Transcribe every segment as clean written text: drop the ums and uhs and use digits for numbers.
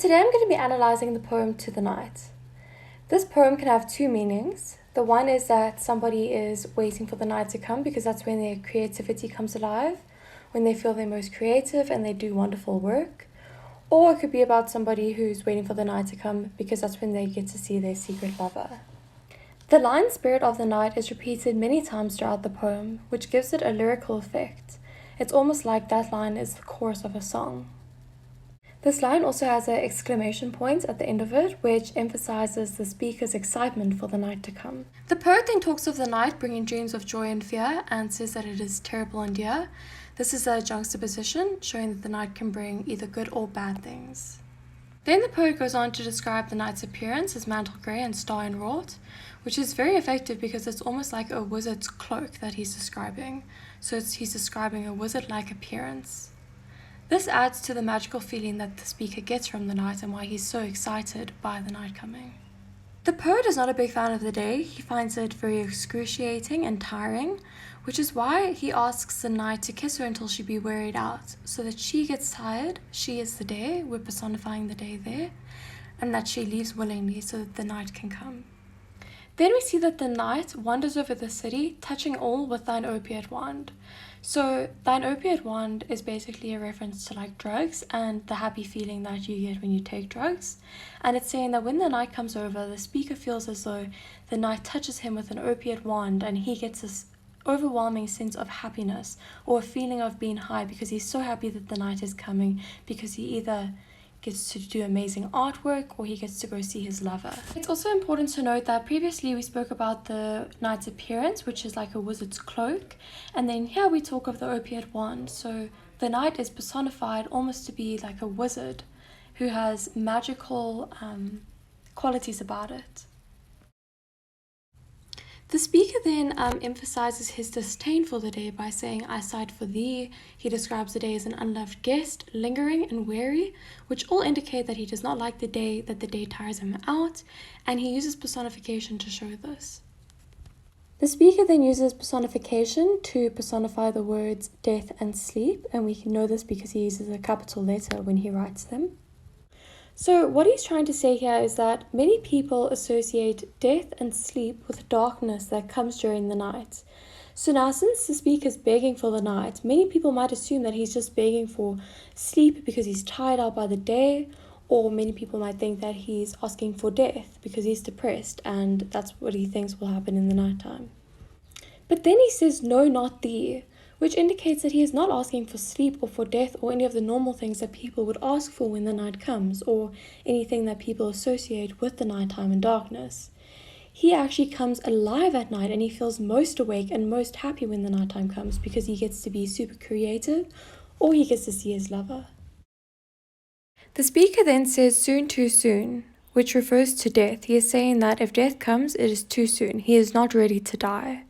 today I'm going to be analysing the poem To the Night. This poem can have two meanings. The one is that somebody is waiting for the night to come because that's when their creativity comes alive, when they feel they're most creative and they do wonderful work. Or it could be about somebody who's waiting for the night to come because that's when they get to see their secret lover. The line "Spirit of the Night" is repeated many times throughout the poem, which gives it a lyrical effect. It's almost like that line is the chorus of a song. This line also has an exclamation point at the end of it, which emphasizes the speaker's excitement for the night to come. The poet then talks of the night bringing dreams of joy and fear and says that it is terrible and dear. This is a juxtaposition, showing that the night can bring either good or bad things. Then the poet goes on to describe the night's appearance as mantle grey and star enwrought, which is very effective because it's almost like a wizard's cloak that he's describing. So he's describing a wizard-like appearance. This adds to the magical feeling that the speaker gets from the night and why he's so excited by the night coming. The poet is not a big fan of the day. He finds it very excruciating and tiring, which is why he asks the night to kiss her until she be wearied out, so that she gets tired, she is the day, we're personifying the day there, and that she leaves willingly so that the night can come. Then we see that the night wanders over the city, touching all with thine opiate wand. So thine opiate wand is basically a reference to like drugs and the happy feeling that you get when you take drugs. And it's saying that when the night comes over, the speaker feels as though the night touches him with an opiate wand and he gets this overwhelming sense of happiness or a feeling of being high because he's so happy that the night is coming, because he either gets to do amazing artwork or he gets to go see his lover. It's also important to note that previously we spoke about the night's appearance, which is like a wizard's cloak, and then here we talk of the opiate wand. So the night is personified almost to be like a wizard who has magical qualities about it. The speaker then emphasizes his disdain for the day by saying, "I sighed for thee." He describes the day as an unloved guest, lingering and weary, which all indicate that he does not like the day, that the day tires him out, and he uses personification to show this. The speaker then uses personification to personify the words death and sleep, and we can know this because he uses a capital letter when he writes them. So what he's trying to say here is that many people associate death and sleep with darkness that comes during the night. So now, since the speaker is begging for the night, many people might assume that he's just begging for sleep because he's tired out by the day, or many people might think that he's asking for death because he's depressed and that's what he thinks will happen in the nighttime. But then he says, "No, not thee," which indicates that he is not asking for sleep or for death or any of the normal things that people would ask for when the night comes, or anything that people associate with the nighttime and darkness. He actually comes alive at night and he feels most awake and most happy when the nighttime comes because he gets to be super creative or he gets to see his lover. The speaker then says "soon, too soon," which refers to death. He is saying that if death comes, it is too soon. He is not ready to die.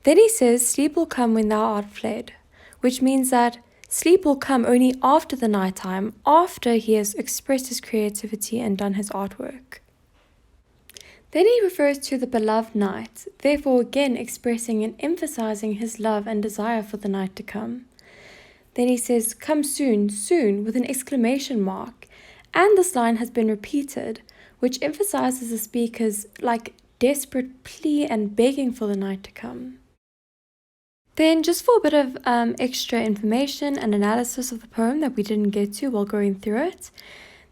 Then he says, "Sleep will come when thou art fled," which means that sleep will come only after the nighttime, after he has expressed his creativity and done his artwork. Then he refers to the beloved night, therefore again expressing and emphasizing his love and desire for the night to come. Then he says, "Come soon, soon," with an exclamation mark, and this line has been repeated, which emphasizes the speaker's desperate plea and begging for the night to come. Then, just for a bit of extra information and analysis of the poem that we didn't get to while going through it,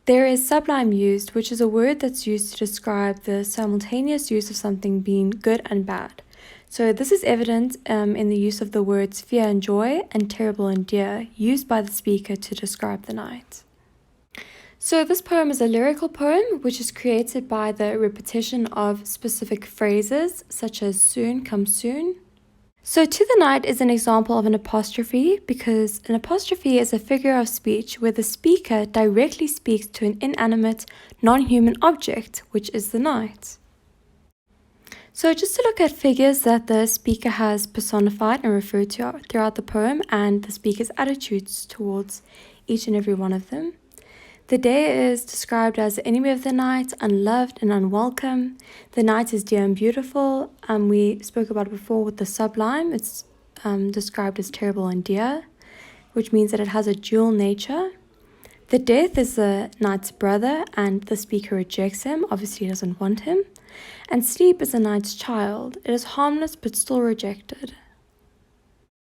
there is sublime used, which is a word that's used to describe the simultaneous use of something being good and bad. So this is evident in the use of the words fear and joy and terrible and dear, used by the speaker to describe the night. So this poem is a lyrical poem, which is created by the repetition of specific phrases, such as "soon, come soon." So "to the night" is an example of an apostrophe because an apostrophe is a figure of speech where the speaker directly speaks to an inanimate, non-human object, which is the night. So just to look at figures that the speaker has personified and referred to throughout the poem and the speaker's attitudes towards each and every one of them. The day is described as the enemy of the night, unloved and unwelcome. The night is dear and beautiful. We spoke about it before with the sublime. It's described as terrible and dear, which means that it has a dual nature. The death is the knight's brother, and the speaker rejects him, obviously doesn't want him. And sleep is the knight's child. It is harmless but still rejected.